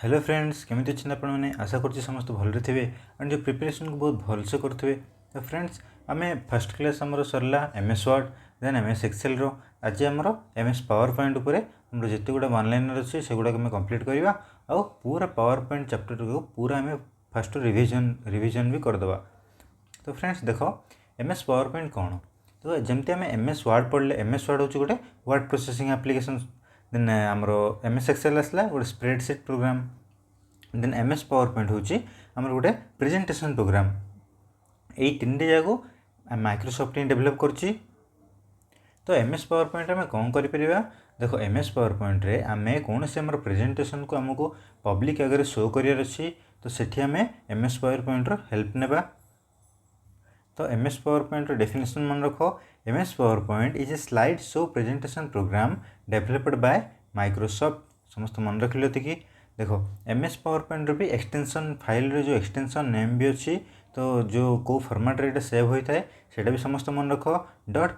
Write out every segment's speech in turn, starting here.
Hello friends केमी अच्छे आपने आशा कर समस्त भल थे एंड जो प्रिपरेशन को बहुत भलसे करेंगे। तो फ्रेंड्स आम फर्स्ट क्लास आमर सरला M S Word then M S Excel आज आमर एम एस पावर पॉइंट उपर आम जिते गुड़ा ऑनलाइन अच्छे से गुड़ा कंप्लीट करवा आउ पूरा पावर पॉइंट चैप्टर को पूरा आम फास्ट रिविजन भी करदे। तो फ्रेंड्स देख एम एस पावर पॉइंट कौन तो जमती आम एम एस वर्ड पढ़ले एम एस वर्ड हूँ गोटे वर्ड प्रोसेसिंग एप्लिकेशन देन आमर एम एस एक्सेल आसला गोटे spreadsheet program then M S PowerPoint हूँ आमर गोटे प्रेजेंटेशन प्रोग्राम यही तीन जगह माइक्रोसॉफ्ट ही डेभलप कर। तो एम एस पावर पॉइंट आम कौन कर देख एम एस पावर पॉइंट रे आम कौन से आमर प्रेजेंटेशन को आमको पब्लिक आगे शो करार अच्छी तो सेठी आम M S PowerPoint help नेबा। तो M S PowerPoint definition मन रख M S PowerPoint is a slide show presentation program developed by Microsoft समस्त मन रख लो कि देख एम एस पावर पॉइंट भी एक्सटेंशन फाइल रे जो एक्सटेंशन नेम भी अच्छी तो जो को फॉर्मेट रे सेव होता है सेटा भी समस्त मन रख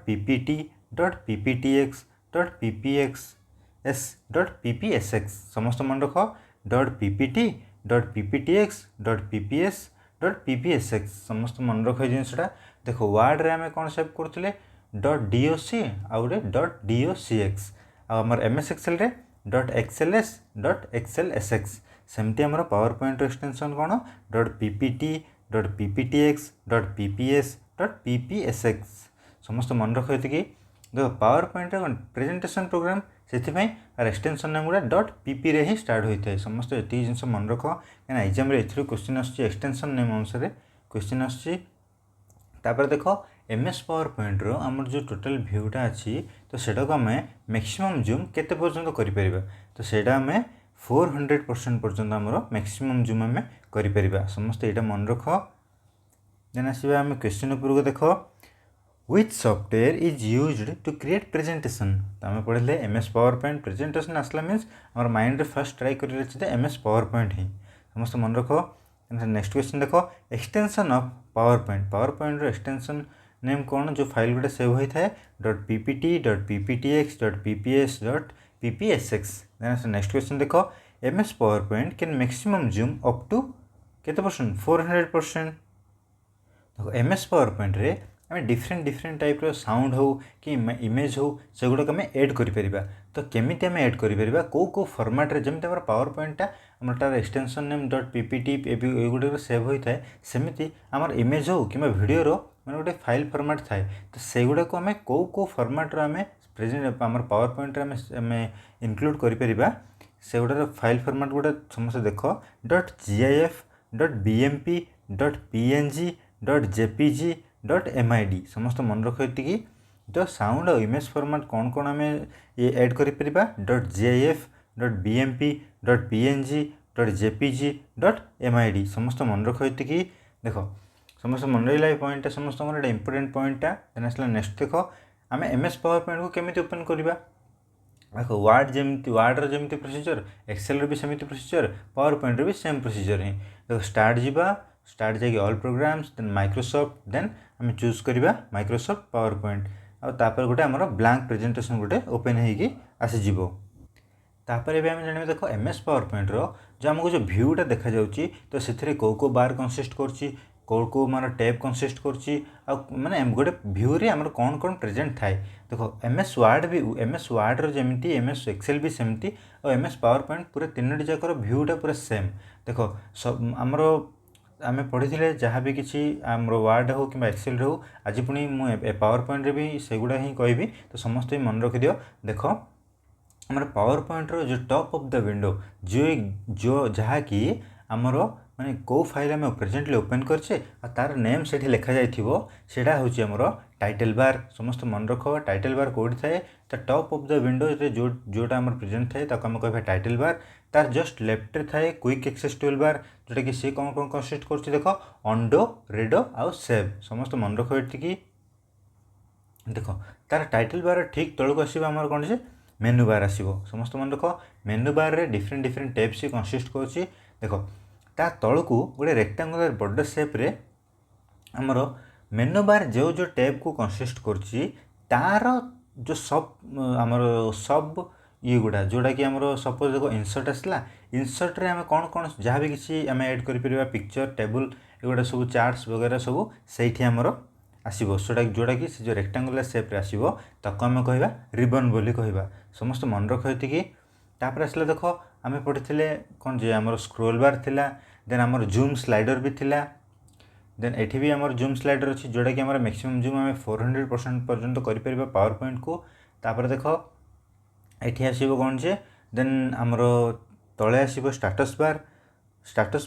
.ppt .pptx .ppxs .ppsx समस्त मन रख .ppt .pptx .pps .ppsx समस्त मन रख जिनसा देख वार्ड रे आम कौन सेव करुले .doc आउ .docx आमर एम एस एक्सेल रे .xls .xlsx सेमती आमर पावर पॉइंट एक्सटेंशन कौन .ppt .pptx .pps .ppsx समस्त मन रख कि देख पावर पॉइंट प्रेजेंटेशन प्रोग्राम से एक्सटेंशन नाम गुड़ा .pp रे ही स्टार्ट होता है समस्त ये जिन मन रख क्या एग्जाम क्वेश्चन एक्सटेंशन नेम अनुसार क्वेश्चन आसपर देख एम एस पावर पॉइंट रो आमर जो टोटल भ्यूटा अच्छी तो सेटा को आम मैक्सिमम जूम केते पर्यंत करिपरिबा तो सेटा आम 400% पर्यंत आमर मैक्सिमम जूम आम करिपरिबा समस्त यहाँ मन रख। देन आसवा आम क्वेश्चन उपरको देख which software is used to create presentation तो आम पढ़ले M S PowerPoint presentation आसला मीन्स आम माइंड रे फर्स्ट ट्राई कर एम एस पावर पॉइंट ही समस्त मन रख। नेक्स्ट क्वेश्चन देख extension of PowerPoint extension name कौन जो फाइल गुड़ा सेव होता है .ppt .pptx .pps .ppsx। Next question देख M S PowerPoint can maximum zoom up to केते परसेंट 400%। देखो एम एस पावर पॉइंट रे आम डिफरेंट टाइप रो साउंड हो कि इमेज हो से गुड़ा आम एड करिपरिबा तो केमी आम एड करिपरिबा को फॉर्मेट रे जमते आम पावर पॉइंटा आम तार एक्सटेंशन नेम .ppt एगुड़ा सेव होता है सेमती आमर इमेज हो कि वीडियो रो मैंने गोटे फाइल फॉर्मेट थाए तो से गुड़ा को आम को फॉर्मेट आम प्रेजेंट आम पावर पॉइंट आम इनक्लूड करिपरिबा से गुड़ा फाइल फॉर्मेट गुड़ा समस्त देख .gif .bmp .png .jpg .mid समस्त मन रख कि तो साउंड और इमेज फॉर्मेट कौन कौन आम ये add करिपरिबा .gif .bmp .png .jpg .mid समस्त मन रख कि देख समस्त मन रहा पॉइंटा समस्त इंपोर्टेंट पॉइंटा देन आसला नेक्स्ट देख आम एम एस पावर पॉइंट को केमी ओपन करवा देख वार्ड जमी वार्डर जमी प्रोसीजर एक्सेल भी सेमती प्रोसीजर पावर पॉइंट भी सेम प्रोसीजर ही देख स्टार्ट जाकि all programs then Microsoft then आम चूज करवा माइक्रोसॉफ्ट पावर पॉइंट आपर गोटे आमर ब्लैंक प्रेजेंटेशन गोटे ओपन होगी आसीज तापर भी आम जाना देख एम एस पावर पॉइंट जो आमको जो भ्यूटा देखा जाऊँगी तो से को बार कंसिस्ट को मार टैब कंसिस्ट कर गोटे भ्यू रे आमर कौन कौन प्रेजेंट थाए देख एम एस वर्ड भी एम एस वर्ड जमी एम एस एक्सेल भी सेमती और एम एस पावर पॉइंट पूरा तीन जाकर भ्यूटा पूरा सेम देख सब आमर आम पढ़ी जहाँ भी किसी आम वार्ड हो कि एक्सेल हो आज पुणी मुझे पावर पॉइंट भी से गुड़ा ही कहि तो समस्त ही मन रखिद देख आमर पावर पॉइंट जो टॉप ऑफ द विंडो जो जहाँ कि आमर माने को फाइल आम प्रेजेंटली ओपन करछे तार नेम से लिखा जाटा हूँ आमर टाइटल बार समस्त मन रख टाइटल बार कौटी थाए ता टॉप ऑफ द विंडो जोटा आम प्रेजेंट थाए ताको आम कह टाइटल बार तार जस्ट लेफ्ट थाए क्विक एक्सेस टूल बार जोटा कि सी कौन कौन कंसिस्ट कर देख अंडो रेडो आउ सेव समस्त मन रख कि देख तार टाइटल बार ठीक तलक आसो आम कौन से मेनू बार आसो समस्त मन रख मेनू बार रे डिफरेंट टैब्स ही कंसिस्ट कर देख ता तलकू गोटे रेक्टांगुलर बॉर्डर शेप रे आमर मेनू बार जो टैब को कंसिस्ट कर तार जो सब आमर सब ये गुड़ा जोड़ा कि आमर सपोज देखो इनसर्ट आसला इनसर्ट रे आम कौन कौन जहाँ भी किसी आम ऐड कर पिक्चर टेबुल एगुड़ा सब चार्ट्स वगैरह सब से आमर आसो जोड़ा कि जो रेक्टांगुलर शेप्रे आसो ताको आम कह रिबन बोली कहवा समस्त मन रख ये तापर आसला देख आम पढ़ी कौन जे आमर स्क्रोल बार थिला देन आमर जूम स्लाइडर भी थिला देन एठी भी आमर जूम स्लाइडर अच्छी जोड़ा कि आमर मैक्सिमम जूम आम 400% पर्यंत कर पावर पॉइंट को तापर देख एठी आसीबो कौन जे देन आमर तले आसीबो स्टाटस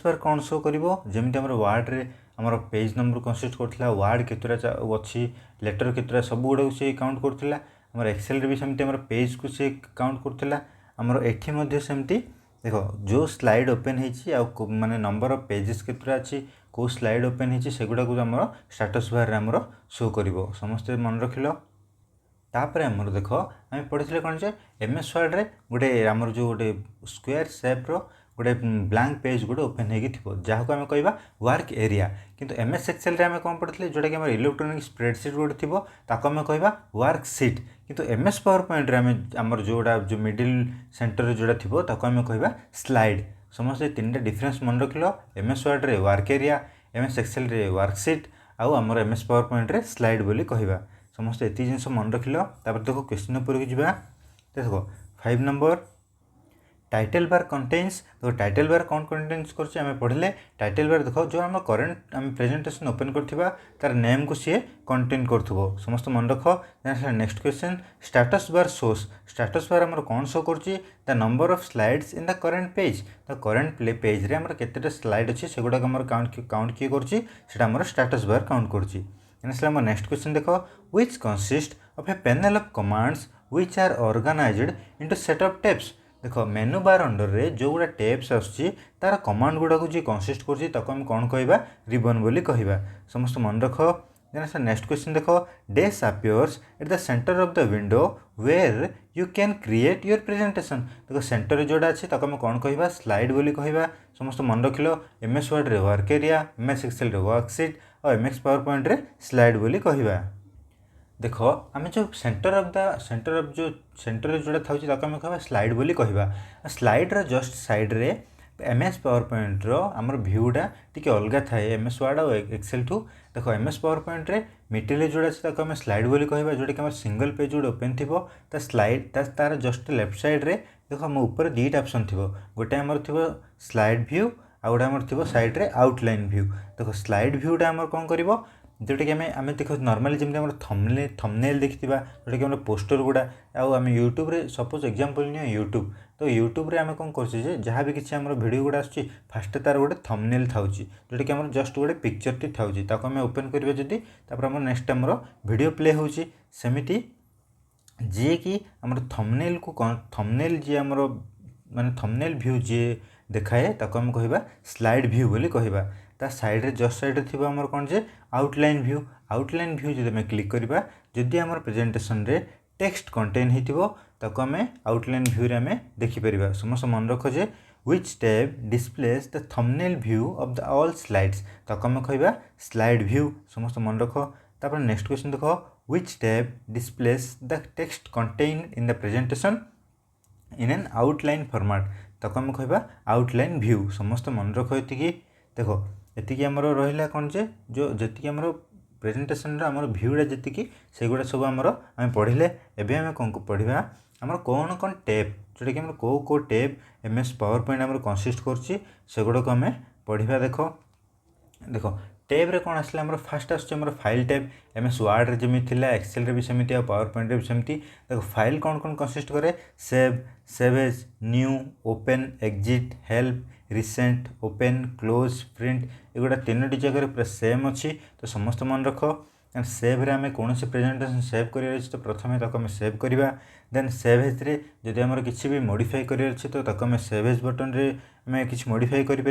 बार कौन शो करिवो जेमिति आमर वर्ड रे आमर पेज नंबर कंसिस्ट करथिला वर्ड केतरा अछि लेटर केतरा सब गुडा से काउंट करथिला आमर एक्सेल रे भी सेमति आमर पेज को से काउंट करथिला आमर एठी मध्ये सेमति देखो जो स्लाइड ओपन होती माने नंबर ऑफ पेजेस केतरा अच्छी को स्लाइड ओपन होती सेगुड़ा को आमर स्टाटस बार आमर शो करिवो समस्ते मन रखिल तापर आमर देख आम पढ़ी कौन जे एमएस वर्ड रे गोटे आमर जो गोटे स्क्वायर शेप रो गोटे ब्लैंक पेज गोटे ओपन हो जहाँ को आम कह वर्क एरिया किंतु एमएस एक्सेल रे आम कौन पढ़ी जोटा कि आम इलेक्ट्रोनिक स्प्रेडसीट गोटे थी ताको आम कह वर्क सीट किंतु एमएस पावर पॉइंट रे आमर जोड़ा जो मिडिल सेंटर जोड़ा थी ताको आम कह स्लाइड समस्त तीन डिफरेन्स मन रख एमएस वर्ड रे वर्क एरिया एमएस एक्सेल रे वर्क सीट आउ आमर एमएस पावर पॉइंट रे स्लाइड बोली कहवा समस्त एति जिनस मन रख देखो क्वेश्चन उपर की जावा देखो 5 नंबर टाइटल बार कंटेन्स तो टाइटल बार कौन कंटेन्स करछे हमें पढ़ले टाइटल बार देखो जो आम करेन्ट आम प्रेजेंटेशन ओपन करथिबा तार नेम को सी कंटेन करथबो समस्त मन रख next question status bar shows status bar आमर कौन शो करछि the number of slides in the current page the current page रे आमर केतेटा स्लाइड अछि सेगुडा आमर काउंट किए करछि सेटा आमर स्टेटस बार काउंट करछि आम नेक्स्ट क्वेश्चन देखो which consist of a panel of commands which are organized into set of tabs देखो मेनू बार अंडर रे जो गुड़ा टैब्स आसुची तार कमांड गुड़ा को जी कंसिस्ट करछि ताको हम कौन कहबा रिबन बोली कहबा समस्त मन रख देन नेक्स्ट क्वेश्चन देखो dash appears at the centre of the window where you can create your presentation देखो सेंटर जोड़ा अच्छे ताको हम कौन कहबा स्लाइड बोली कहबा समस्त मन रखिलो एमएस वर्ड रे वर्क एरिया एमएस एक्सेल रे वर्कशीट और एमएस पावर पॉइंट रे स्लाइड बोली कहबा देखो आम जो सेंटर ऑफ जो सेंटर जोड़ा था आम कह स्लाइड बोली कहवा स्लाइड रो जस्ट साइड रे एमएस पावर पॉइंट रो आमर भ्यूटा टी अलग थाए एमएस वर्ड और एक्सेल ठू देखो एमएस पावर पॉइंट रे मिडिल जोड़ा अच्छे आम स्लाइड बोली कहवा जोटा कि सिंगल पेज जोड़े ओपन थी स्लाइड तार जस्ट लेफ्ट साइड रे देखो आम ऊपर दुईटा ऑप्शन थी गोटे आमर थी स्लाइड व्यू आ गोटे आमर थी साइड रे आउटलाइन व्यू देखो स्लाइड भ्यूटा आमर कौन कर जोटा कि आम देख नॉर्मली जमी आम थंबनेल देखी जोटा कि आम पोस्टर गुड़ा आम यूट्यूब रे सपोज एग्जांपल नि यूट्यूब तो यूट्यूब रे आम कौन कर जहाँ भी किसी आम वीडियो गुड़ा आसुच्छी फास्ट तार गोटे थंबनेल था जोटा कि आम जस्ट गोटे पिक्चर था ताको आम ओपन करेंगे जदि आम नेक्स्ट आमर वीडियो प्ले होची सेमिति जी कि आम थंबनेल को थंबनेल जी आमर माने थंबनेल व्यू जी देखाए ताको आम कहबा स्लाइड व्यू बोली कहबा ता साइड रे जस्ट साइड रे थिबा हमर कोन जे आउटलाइन व्यू जदि मैं क्लिक करबा जदि हमर प्रेजेंटेशन रे टेक्स्ट कंटेन हिथिबो ताको हमें आउटलाइन व्यू रे हमें देखि परिबा समस्त मन रखो जे which tab displays the thumbnail view of the all slides ताको हमें कहबा स्लाइड व्यू समस्त मन रखो तापर नेक्स्ट क्वेश्चन देखो which tab displays the text content in the presentation in an outline format ताको हमें कहबा आउटलाइन व्यू समस्त मन रखो एतिकी देखो एतिकी आमर रहिला कौन जे जो जतिकी आमर प्रेजेंटेशन आमर भ्यूटा जतिकी सेगुड़ा सब आमर आम पढ़ले एबे आम कौन पढ़ा आमर कौन कौन टैब जोटा कि कौ टैब एमएस पावर पॉइंट आमर कंसिस्ट करछि सेगुड़ा को आम पढ़ा देखो टैब रे कौन आसला आमर फास्ट आमर फाइल टैब एमएस वर्ड रे जमी थिला एक्सेल रे भी सेमिति आ पावर पॉइंट रे भी सेमिति देखो फाइल कौन कौन कंसिस्ट करे save as new open exit help recent open close print एगुड़ा तीन जगह पूरा सेम अच्छी तो समस्त मन रख सेव रे आम कौन प्रेजेंटेशन सेव कर तो प्रथम ताको आम सेव करवा देन सेव एज रे जदि आमर किसी भी मॉडिफाई कर तो ताको आम सेव एज बटन रे आम किसी मॉडिफाई कर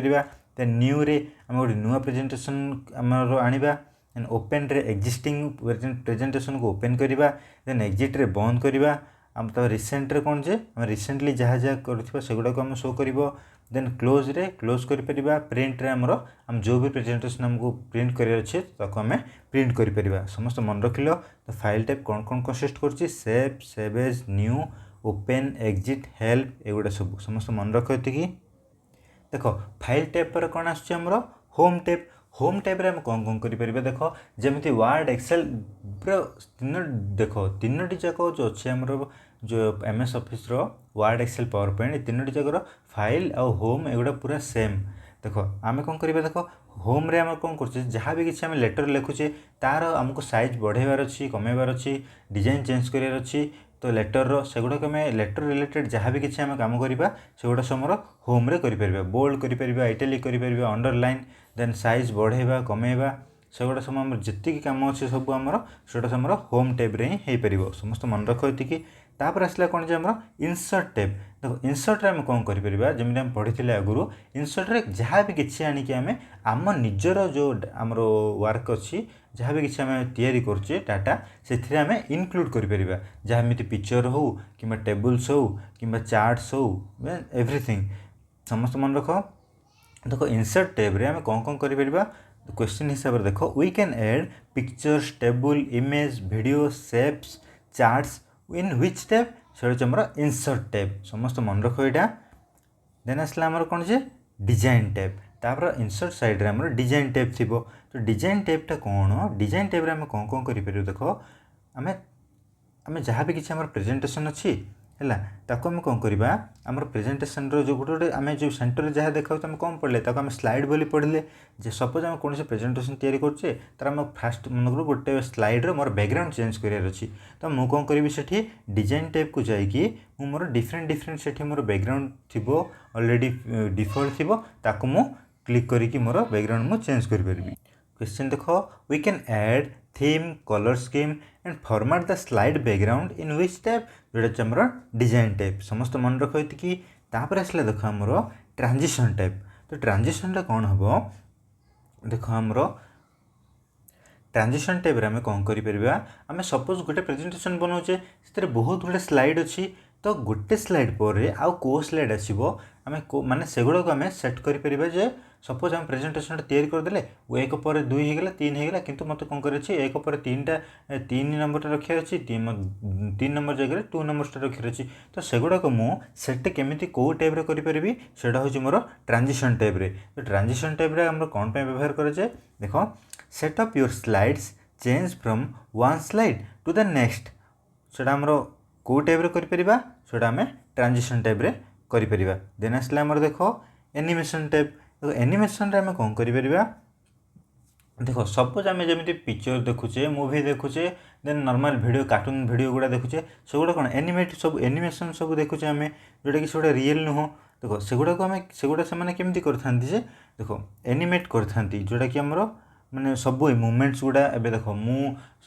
देन न्यू रे आम गोटे नुआ प्रेजेंटेशन आमर आनिबा देन ओपन रे एक्जिस्टिंग प्रेजेंटेशन को ओपन करवा देन एग्जिट रे बंद करवा आम तो रिसेंट रे कौन जे आम रिसेंटली जहाँ जहाँ कर सेगुड़ा को आम शो कर देन क्लोज रे क्लोज कर प्रिंट रे आमर आम जो भी प्रेजेंटेशन आमको प्रिंट कर अच्छे ताको आम प्रिंट कर समस्त मन रखिल तो फाइल टाइप कौन कौन कंसिस्ट कर save as new open exit help एगुड़ा सब समस्त मन रख ये देख फाइल टैब पर कौन आमर होम टैब होम टैब रे हम कौन कौन करें देख जमी वार्ड एक्सेल पूरा देख तीनो जाक जो अच्छे आमर जो एम एस ऑफिस रो वार्ड एक्सेल पावर पॉइंट तीनो जाकर फाइल आउ होम एगुड़ा पूरा सेम देख आम कौन करें देख होम रे आम कौन कर जहाँ भी किसी आम लेटर लिखुचे तार आमको साइज बढ़ेबार अच्छी कमेबार अच्छी डिजाइन चेंज करार अच्छी तो लेटर रो सेगुड़ा आम लेटर रिलेटेड जहाँ भी किसी आम काम करवा सेगुड़ा समर होम रे करें बोल्ड करें इटालिक करें अंडरलाइन देन साइज बढ़ेबा कमेबा सेगुड़ा सब आम जी कम अच्छे सब आमर सेटा समर होम टैब रे ही हो पार समस्त मन रख ये तापर आसला कौन आमर इनसर्ट टैब देख इनसर्ट रे आम कौन करें जमी आम पढ़ी आगुरी इनसर्ट रे जहाँ भी किसी आणिक आम निजर जो आमर वर्क अच्छी जहाँ भी किसी आम तैयारी करुचे डाटा से आम इनक्लूड करें जहाँमी पिक्चर हो कि टेबुल्स हो कि चार्ट्स हो एवरीथिंग समस्त मन रख देख इनसर्ट टैब रे आम कौन करें क्वेश्चन हिसाब से देख we can add pictures table image video shapes charts in which tab से आमर इनसर्ट टैब समस्त मन रख यहाँ देन आसला आमर कौन जे डिजाइन टैब तापर इनसर्ट साइड रे आमर डिजाइन टैब थी तो डिजाइन टैबटा कौन डिजाइन टैब रे आम कौन करें देख आम आम जहाँ भी किसी आमर प्रेजेंटेशन अच्छी है ताको आम कौन करवा आमर प्रेजेंटेशन जो गोटे गोटे आम जो सेंटर जहाँ देखा आम कौन पढ़ले ताको आम स्लाइड बोली पढ़ले जे सपोज आम कौन प्रेजेंटेशन तैयारी करछे तार आम फास्ट मन करूँ गोटे स्लाइड मोर बैकग्राउंड चेंज करार अच्छी तो मुझे कौन करी से डिजाइन टैब को जाकि मोर डिफरेंट डिफरेंट से मोर बैकग्राउंड थी ऑलरेडी डिफॉल्ट थी ताको मु क्लिक करी मोर बैकग्राउंड मु चेंज कर पारि क्वेश्चन देख we can add theme colour scheme and format the slide background in which tab जोटा आमर डिजाइन टैब समस्त मन रख ये तापर आसला देख आमर ट्रांजिशन टैब तो ट्रांजिशन कौन हम देख आमर ट्रांजिशन टैब रे आम कौन करें आम सपोज गोटे प्रेजेंटेशन बनाऊे से बहुत गुटे स्लाइड अच्छी तो गोटे स्लाइड पर आउ को स्लाइड आसो आम माने सेगुड़ा को आम सेट करें जे सपोज आम प्रेजेंटेशन तैयारी करदे वो एक पर दुई होगा तीन होगा किंतु मत कौन कर एक पर तीन नंबर रखार अच्छी तीन नंबर जगह 2 नंबर रखार अच्छी तो सेगुड़ा को मुझे सेट केमी कौ टाइप करी सेटा हूँ मोर ट्रांजिशन टैब रे तो ट्रांजिशन टैब रे आम कौन पे व्यवहार करे देख set up your slides change from one slide to the next सेटा आमर कौ टाइप करें सेटा आम ट्रांजिशन टैब रे करें देन आसला आमर देख एनिमेशन टैब तो एनिमेशन रे आम कौन करें देख सपोज आम जमी पिक्चर देखुचे मूवी देखुचे then normal video cartoon video गुड़ा देखुचे सेगुड़ा कौन एनिमेट सब एनिमेशन सब देखुचे आम जोटा कि से रियल नुह देख सेगुड़ा को आम सेगुड़ा से केमती करते देख एनिमेट करते जोटा कि आमर माने सब मुवमेंट्स गुड़ा एबे देख मु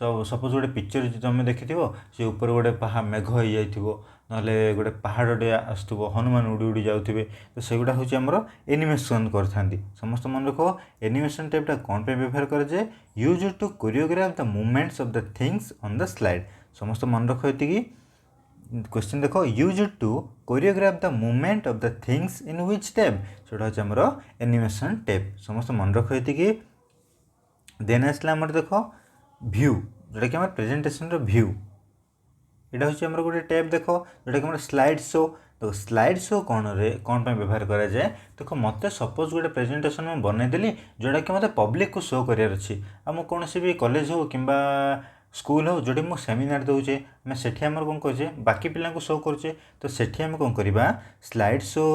सपोज गोटे पिक्चर तुम देखी से ऊपर गोटे मेघ हो ना गोटे पहाड़े आसुव हनुमान उड़ी उड़ी जाऊे तो सेगुड़ा हूँ आमर एनिमेशन करते समस्त मन रख एनिमेशन टाइपटा कौन पे व्यवहार करे use to choreograph the movements of the things on the slide समस्त मन रख ये क्वेश्चन देख use to choreograph the movement of the things in which tab सेटा हूँ आमर एनिमेशन टैब समस्त मन रख ये देन आसला आमर देख व्यू जोटा कि प्रेजेंटेशन व्यू यहाँ हूँ आमर गोटे टैब देख जोटा कि स्लाइड शो तो स्लाइड शो कौन पे व्यवहार कराए देख मत सपोज गोटे प्रेजेंटेशन मैं बनईदेली जोटा कि मतलब पब्लिक को शो करार अच्छी आ कौन भी कॉलेज हो कि स्कूल हो जो मुझे सेमिनार दूचे आम से कौन करे बाकी पिला शो करुचे तो सेठी आम कौन करवा स्लाइड शो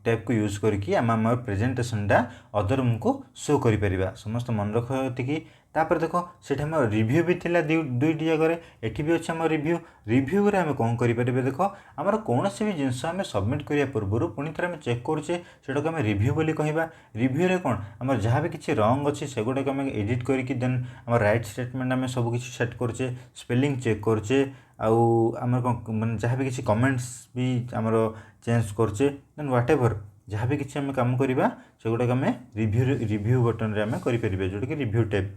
टाइप को यूज करके आम प्रेजेंटेशनटा अदर को शो कर समस्त मन रख ये तापर देख से रिव्यू भी थिला दुईटी जगह एटी भी अच्छे आम रिव्यू रे आम कौन करें देख आमर कौन भी जिनस आम सबमिट करने पूर्व पुणी थे आम चेक करुचे से आम रिव्यू बोली कहवा रिव्यू रे कौन आम जहाँ भी किसी रंग अच्छी से गुड़ाक आम एडिट करके देन आम राइट स्टेटमेंट आम सब किसी सेट करुचे स्पेलिंग चेक करुचे आम मैं जहाँ भी किसी कमेंट्स भी आमर चेंज करुचे देन व्हाट एवर जहाँ भी किसी आम काम करवा से गुड़ाक आम रिव्यू बटन रे आम करें जोटा कि रिव्यू टैब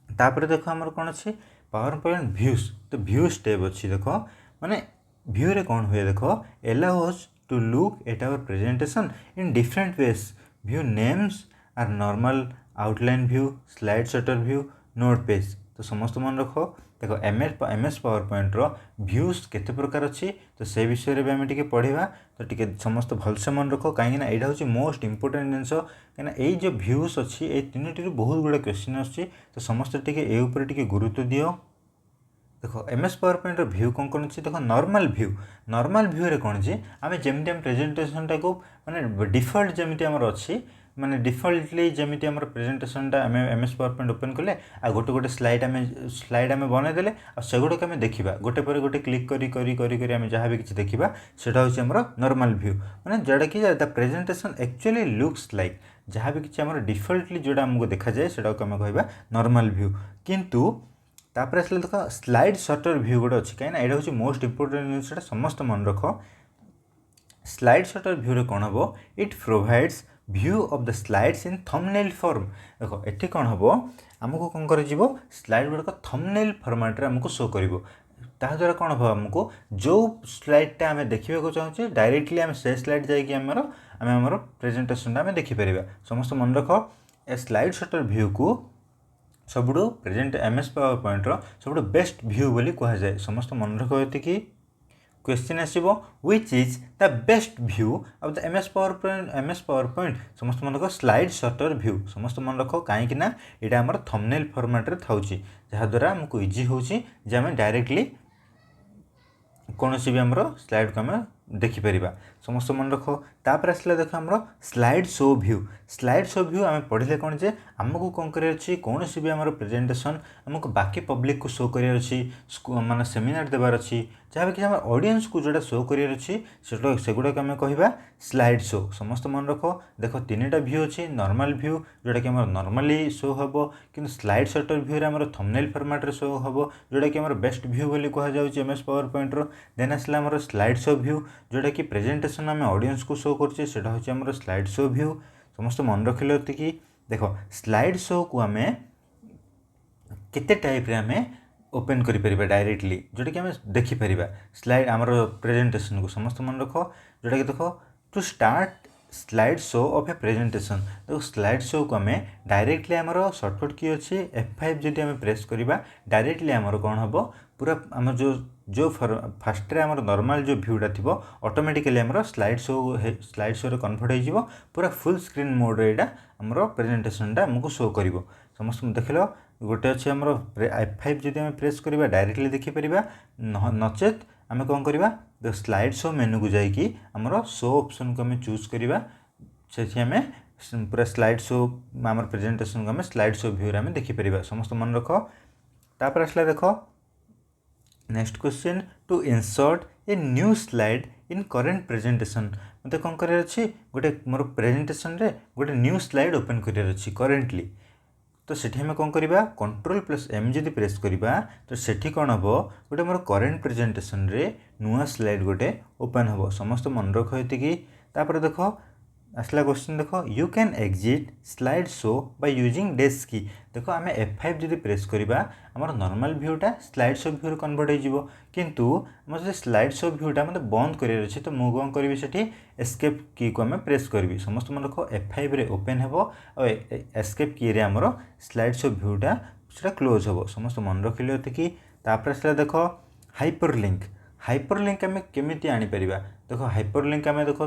तापर देख आमर कौन अच्छे पावर पॉइंट व्यूज तो व्यूज टैब अच्छी देख माने व्यू रे कौन हुए देख allow us to look at our presentation in different ways view names are normal outline view slide sorter view note page तो समस्त मन रख देखो एमएस पावर पॉइंट रो व्यूज केते प्रकार अच्छी तो से विषय भी आम टे पढ़ा तो टी समस्त भलसे मन रख कहीं यहाँ हूँ मोस्ट इंपोर्टेंट जिनस कहीं ये जो व्यूज अच्छी ये तीन बहुत गुड़ा क्वेश्चन आसूँ तो समस्त टे गुरुत्व दियो। देखो एमएस पावर पॉइंट व्यू कौन कौन अच्छी देखो नॉर्मल व्यू रे कौन जी आम जमी प्रेजेंटेशन टाक माने डिफॉल्ट जमी आमर अच्छी माने डिफॉल्टली जमी आम प्रेजेंटेशन आम एमएस पावर पॉइंट ओपन कले आ गोटे गोटे स्लाइड आम बनईदे आ सेगुड़ाक आम देखा गोटे पर गोटे क्लिक करी आम जहाँ भी किसी देखा सेटा हूँ आम नॉर्मल व्यू माने जोटा कि the presentation actually looks like जहाँ भी किसी आम डिफॉल्टली जोटा आमको देखा जाए सेटा आम कहवा नॉर्मल व्यू किंतु तापर आसले देख स्लाइड शटर व्यू गोटे अच्छी कहीं यहाँ हूँ मोस्ट इंपोर्टेंट जिनसा समस्त मन रख स्लाइड शटर व्यू रे कौन हम it provides view of the slides in thumbnail form देखो एठी कौन हम आमको कौन कर स्लाइड गुड़ाक थंबनेल फॉर्मेट रे आमको शो कर ताद्वारा कौन हम आमको जो स्लाइडटा आम देखा चाहूँचे डायरेक्टली आम से स्लाइड जाकि आम प्रेजेंटेशन आम देखिपर समस्त मन रख ए स्लाइड शटर व्यू को सबुठू प्रेजेंट एमएस पावर पॉइंट रो सबुठू बेस्ट व्यू बोली कह जाए समस्त मन रख कि क्वेश्चन आसो which is the best view of the MS power point समस्त मन रख स्लाइड शटर व्यू समस्त मन रख कहीं यहाँ आम थंबनेल फॉर्मेट रे थाउची जहाँद्वारा आमको इजी होची जे आम डायरेक्टली कौन भी आम स्लाइड को आम देखिपर समस्त मन रख तापर आसला देख आम स्लाइड शो व्यू आम पढ़ले कौन जे आमको कौन कर कौन भी आम प्रेजेंटेशन आमको बाकी पब्लिक को शो कर माने सेमिनार देवार अच्छी जहाँ भी कि आम ऑडियंस को जोड़ा शो कर सेगुड़ाक आम कहवा स्लाइड शो समस्त मन रख देख तीन व्यू अच्छी नॉर्मल व्यू जोटा कि आम नॉर्मली शो हम कि स्लाइड शटर व्यू आम थंबनेल फॉर्मेट रे शो हम जोटा कि आम बेस्ट व्यू बोली कह एमएस पावर पॉइंट रो देन आसला आम स्लाइड शो व्यू जोटा कि प्रेजेंटेशन आम ऑडियंस को शो करछे सेटा होछि आम स्लाइड शो व्यू समस्त मन रखिले कि देख स्लाइड शो को आम केते टाइप रे आम ओपन करिपरिबा डायरेक्टली जोटा कि आम देखिपर स्लाइड आमर प्रेजेंटेशन को समस्त मन रख जोटा कि देख to start slide show of a presentation देखो स्लाइड शो को आम डायरेक्टली आमर सर्टकट की अच्छी F5 जदि आम प्रेस करवा डायरेक्टली आमर कौन हम पूरा आम जो फास्ट आम नॉर्मल जो व्यूटा थी ऑटोमेटिकली आम स्लाइड शो रे कन्वर्ट हो पूरा फुल स्क्रीन मोड रे आमर प्रेजेंटेशनटा आमको शो कर समस्त देख लो गोटे अच्छे आम F5 जदि आम प्रेस करवा डायरेक्टली देखिपर नचेत आम कौन करवा स्लाइड शो मेनू को जाकि आमर शो ऑप्शन को आम चूज करवा से आम पूरा स्लाइड शो आम प्रेजेंटेशन को आम स्लाइड शो व्यू आम देखिपर समस्त मन रख तापर आसला देख next question to insert a new slide in current presentation मत कौन कर गोटे मोर प्रेजेंटेशन रे गोटे न्यू स्लाइड ओपन कर करेन्टली तो सेठी हमें कौन करवा Ctrl+M जदि प्रेस करवा तो सेठी कौन हम गोटे मोर करेन्ट प्रेजेंटेशन रे नुआ स्लाइड गोटे ओपन हम समस्त मन रख तापर देख आसला क्वेश्चन देख you can exit slide show by using desk key देख आम F5 जदि प्रेस करवा आमर नॉर्मल व्यूटा स्लाइड शो व्यू कन्वर्ट हो किंतु आम जो स्लाइड शो व्यूटा मतलब बंद करार अच्छे तो मुझे कौन करी से एस्केप की को आम प्रेस करी समस्त मन रख F5 रे ओपन हो एस्केप की रे आमर स्लाइड शो व्यूटा से क्लोज हो समस्त मन रखिले कि तापर आसला देख हाइपरलिंक आम केमी आनीपर देख हाइपरलिंक आम देख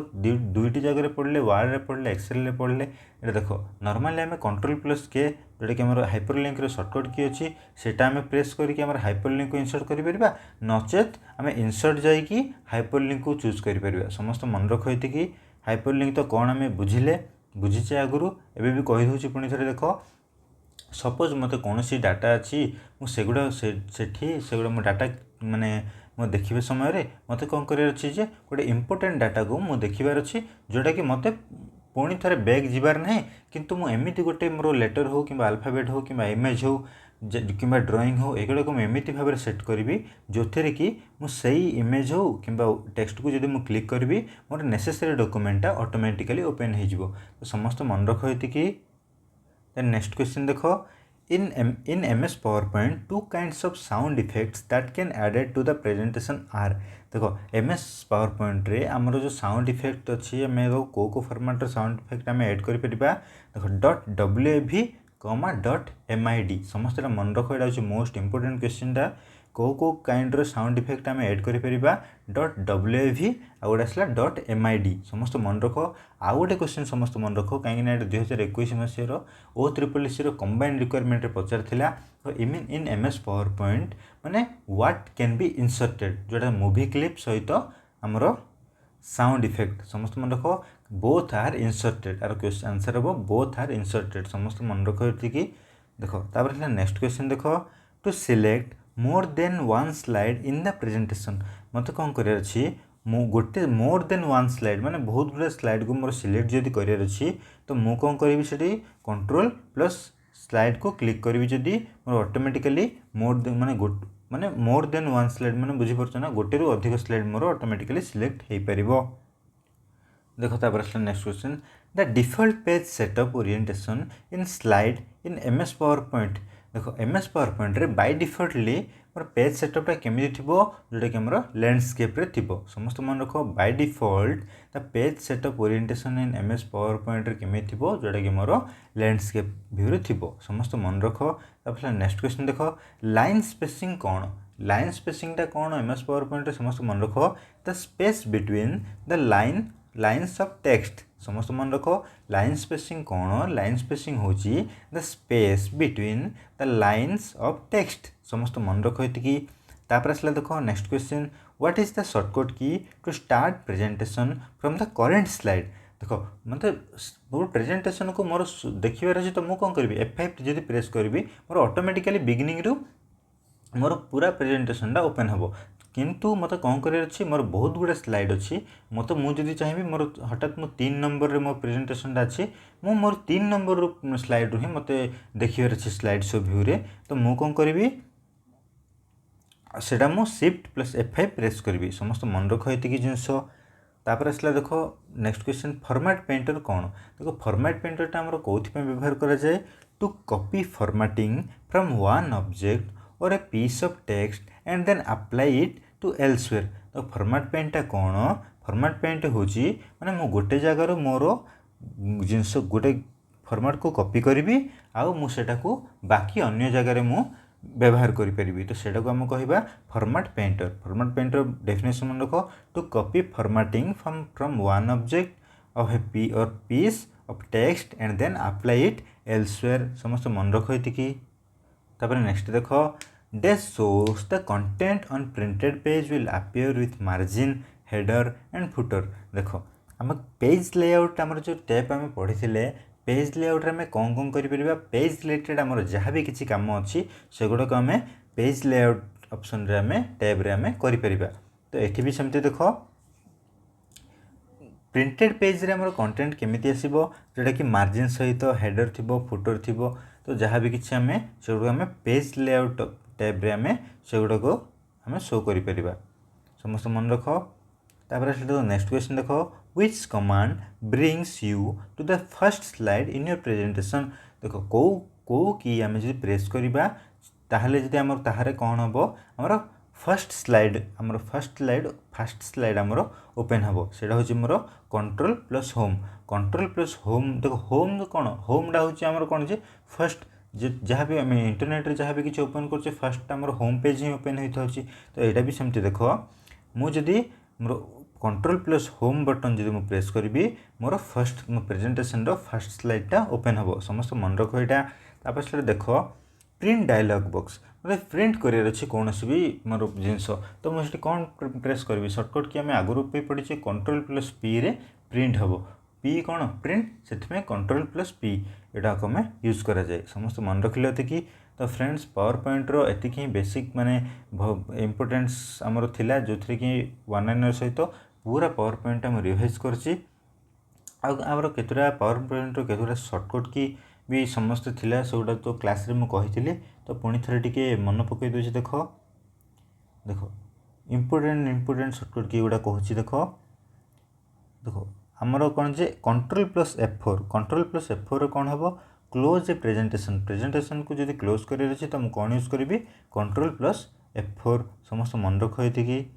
दुईटी जगह पढ़ले वार्ड रे पढ़ले एक्सेल रे पढ़ले ये देख नॉर्मली आम Ctrl+K जोटा कि आम हाइपरलिंक सर्टकट की अच्छी सेटा आम प्रेस करके आम हाइपरलिंक को इंसर्ट करिपरिबा नचेत आम इंसर्ट जाइकी हाइपरलिंक को चूज करिपरिबा समस्त मन रख कि हाइपरलिंक तो कौन आम बुझीचे आगुरी एवं भी कहीदे पुणी थे देख सपोज मत कौन सी डाटा अच्छी मुझेगुड़ा सेगुड़ा मो डाटा माने मो देखिबे समय मत कौन कर गोटे इंपोर्टेंट डाटा को मु देखिबार अच्छी जोटा कि मत पुणी थे बैक जीवार ना किंतु मु एमती गोटे मोर लेटर हो कि अल्फाबेट हो कि इमेज हो कि ड्राइंग हो एगुड़ा को एमती भाव में सेट करी जो थे कि मुझे इमेज हो कि टेक्स्ट को जब मुझे क्लिक करी मोर नेसेसरी डॉक्यूमेंटा ऑटोमेटिकली ओपन हो तो समस्त मन रख कि नेक्स्ट क्वेश्चन देख in MS PowerPoint two kinds of sound effects that can added to the presentation are देखो MS PowerPoint रे आमर जो साउंड इफेक्ट अच्छी आम को फॉर्मेट साउंड इफेक्ट आम ऐड कर देखो .wav कमा डट MID समस्त मन रख यहाँ हूँ मोस्ट इंपोर्टेंट क्वेश्चनटा कौ काइंड साउंड इफेक्ट आम एड कर डट WAV आ गोटे आसला डट MID समस्त मन रख आउ गोटे क्वेश्चन समस्त मन रख कहीं 2021 मसीहार OSSC कंबाइंड रिक्वायरमेंट पचार तो इन MS पावर पॉइंट माने व्हाट कैन बी इंसर्टेड जोटा मूवी क्लिप सहित आमर साउंड इफेक्ट समस्त मन रख both are inserted are question answer हम बोथ आर इंसर्टेड समस्त मन रख ये देख तापर नेक्स्ट क्वेश्चन देख to select more than one slide in the presentation मत कौन करार गोटे मोर देन वन स्लाइड माने बहुत गुड़ा स्लाइड को मोर सिलेक्ट जदि करार अच्छी तो मुझे कौन करी से कंट्रोल प्लस स्लाइड को क्लिक करी जदि मोर ऑटोमेटिकली माने मोर देन वन स्लाइड माने बुझीपार ना गोटे रु अधिक स्लाइड मोर ऑटोमेटिकली सिलेक्ट हो पार देखो तापर next question the default page setup orientation in slide in MS power point देखो MS पावर पॉइंट रे बाय डिफॉल्टली मोर पेज सेटअपटा केमी थी जोटा कि मोर लैंडस्केप रे थी समस्त मन रख by default the page setup orientation in MS PowerPoint रे केमी थी जोटा कि मोर लैंडस्केप व्यू रे थी समस्त मन रख तापर नेक्स्ट क्वेश्चन देख लाइन स्पेसिंग कौन लाइन स्पेसिंगटा कौन MS पावर पॉइंट रे समस्त मन रख the space between the lines of text समस्त मन रख लाइन स्पेसिंग कौन लाइन स्पेसिंग होची the space between the lines of text समस्त मन रख ये तापर आसला देख next question what is the shortcut key to start presentation from the current slide देख मतलब मोर प्रेजेंटेशन को मोर देखिबार अछि तो मु कौन करी F5 जदि प्रेस करी मोर ऑटोमेटिकली बिगिनिंग रु मोर पूरा प्रेजेंटेशनटा ओपन हम किंतु मत कौन कर मोर बहुत गुड़ा स्लाइड अच्छी मत मुझे चाहिए मोर हठात मो 3 नंबर रे मोर प्रेजेंटेशनटा अच्छी मु मोर 3 नंबर स्लाइड ही मत देखिबार अच्छे स्लाइड शो व्यू रे तो मु कौन करी सेटा मु शिफ्ट प्लस F5 प्रेस करी समस्त मन रख ये जिनस तापर आसला देख नेक्स्ट क्वेश्चन फॉर्मेट पेंटर कौन देखो फॉर्मेट पेंटरटा आमर कौन व्यवहार करा जाए to copy formatting from one object or a piece of text and then apply it to elsewhere तो फॉर्मेट पेंटा कौन फॉर्मेट पेंट होची माने मु गोटे जगार मोर जिनस गोटे फॉर्मेट को कॉपी करी आउ मु सेटा को बाकी अन्य जगार मु व्यवहार करि परिबी तो सेटा को हम कहबा फॉर्मेट पेंटर डेफिनेशन मन रखो to copy formatting from one object of a piece of text and then apply it elsewhere समस्त मन रखो ये तापर नेक्स्ट देखो This shows the content on printed page will appear with margin, header and footer देखो आम page layout आमर जो टैब आम पढ़ी पेज लेआउट आम कौन कौन कर पेज रिलेटेड आमर जहाँ भी किसी काम अच्छी से गुड़ाक आम पेज लेआउट ऑप्शन रे आम टैब रे आम कर तो ये भी सेमती देखो प्रिंटेड पेज रे आमर कंटेंट केमिति आसीबो जोटा कि मार्जिन सहित हेडर थिबो फुटर थिबो तो जहाँ भी किसी आम से गुड़ाक आम पेज लेआउट टैब रे आम से गुड़ाक आम शो कर समस्त मन रख तापर देखो नेक्स्ट क्वेश्चन देखो which command brings you to the first slide in your presentation देखो को की आम जो प्रेस करवा ताहले जदि आमर ताहारे कौन हम आमर फर्स्ट स्लाइड आमर ओपन हम सेटा हूँ मोर कंट्रोल प्लस होम देखो होम कौन होमटा हूँ आमर कौन जे फर्स्ट जहाँ भी आम इंटरनेट रे जहाँ भी किसी ओपन कर फर्स्ट आमर होम पेज ही ओपन होता तो यहाँ भी सेमती देखो मुझे more control plus home button जब मुझे प्रेस करी मोर फर्स्ट मो प्रेजेंटेशन फर्स्ट स्लाइडटा ओपन हम समस्त मन रख यहाँ से देख प्रिंट डायलॉग बॉक्स मतलब प्रिंट करार अच्छे कौन भी मोर जिनस तो मुझे कौन प्रेस करी सर्टकट कि आम आगुरी पे पढ़ी कंट्रोल प्लस पी रे प्रिंट हम पी कौन प्रिंट से कंट्रोल प्लस पी यहाँ आम यूज करा जाए समस्त मन रखिले कि तो फ्रेंड्स पावर पॉइंट रो एति ही बेसिक माने इम्पोर्टेंस आमर थिला जो थी कि वन लाइनर सहित पूरा पावर पॉइंट आम रिवाइज करछि आमर केतुरा पावर पॉइंट रो केतुरा सर्टकट की भी समस्त थिला सेगुड़ा तो क्लास रे मु कहिथिली तो पुणी थरे टिके मन पकई दोछि देखो इम्पोर्टेंट सर्टकट की गुड़ा कहूँ देखो आमर कौन जे कंट्रोल प्लस F4 कौन हम क्लोज ए प्रेजेंटेशन को जब क्लोज कर तो मुझे कौन यूज करी कंट्रोल प्लस F4 समस्त मन रख ये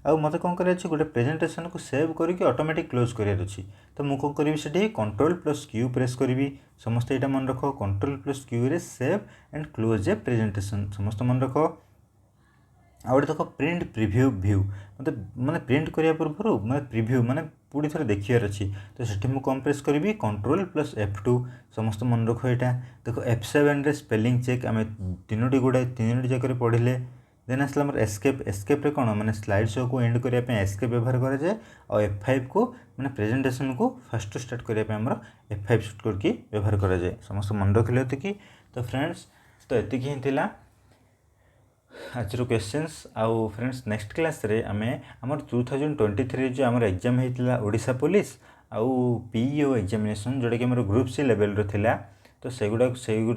आउ मत कौन कर गोटे प्रेजेंटेशन को सेव करके ऑटोमेटिक क्लोज करार अच्छी तो मुझे कौन करी से Ctrl+Q प्रेस करी समस्त यहाँ मन रख Ctrl+Q रे save and close A presentation समस्त मन रख आ गए देख प्रिंट प्रिव्यू व्यू मतलब मैंने प्रिंट करने पूर्व मैं प्रिव्यू माने पूरी थोड़े देखार अच्छी तो सेठी मुझे कौन प्रेस करी Ctrl+F2 समस्त मन रख यहाँ देख F7 रे स्पेलिंग चेक आम तीनोटी गुड़ाए तीनोटी जगह पढ़ले देन आसला मोर एस्केप एस्केप कौन मैंने स्लाइड शो को एंड करने एस्केप व्यवहार कराए और F5 को मैंने प्रेजेंटेशन को फास्ट स्टार्ट करने आमर F5 शूट करके व्यवहार कराए समस्त मन रखिले ये तो फ्रेंड्स तो ये ही था आज क्वेश्चंस आउ फ्रेंड्स नेक्स्ट क्लास रे आमे हमर 2023 जो हमर एग्जाम हेतिला ओडिशा पुलिस आउ पीईओ एग्जामिनेशन जोड़ा कि हमर ग्रुप सी लेवल रो थिला तो सेगुडा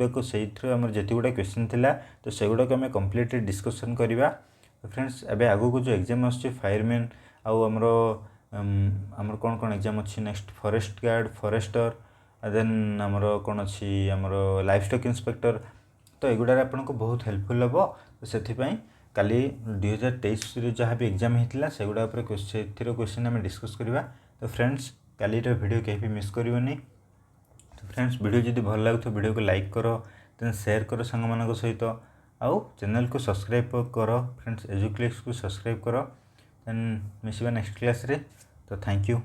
को सेइथरो हमर जति गुडा क्वेश्चन थिला तो सेगुडा को हमें कंप्लीटली डिस्कशन करबा तो फ्रेंड्स एबे आगो को जो एग्जाम आछे फायरमैन आउ हमर कोन एग्जाम अछि next forest guard forester then हमर कोन अछि हमर लाइफ स्टॉक इंस्पेक्टर तो एगुड़ार आपन को बहुत हेल्पफुल हम तो से काली 2023 जहाँ भी एग्जाम होता से गुड़ा क्वेश्चन आम डिस्कस करवा तो फ्रेंड्स काली वीडियो कहीं भी मिस करनी तो फ्रेंड्स वीडियो जब भल लगे तो वीडियो को लाइक कर देन शेयर कर सांग मान सहित आउ चैनल को सब्सक्राइब कर फ्रेंड्स एजुक्लिक्स को सब्सक्राइब कर देन मिसिबा नेक्स्ट क्लास रे तो थैंक यू।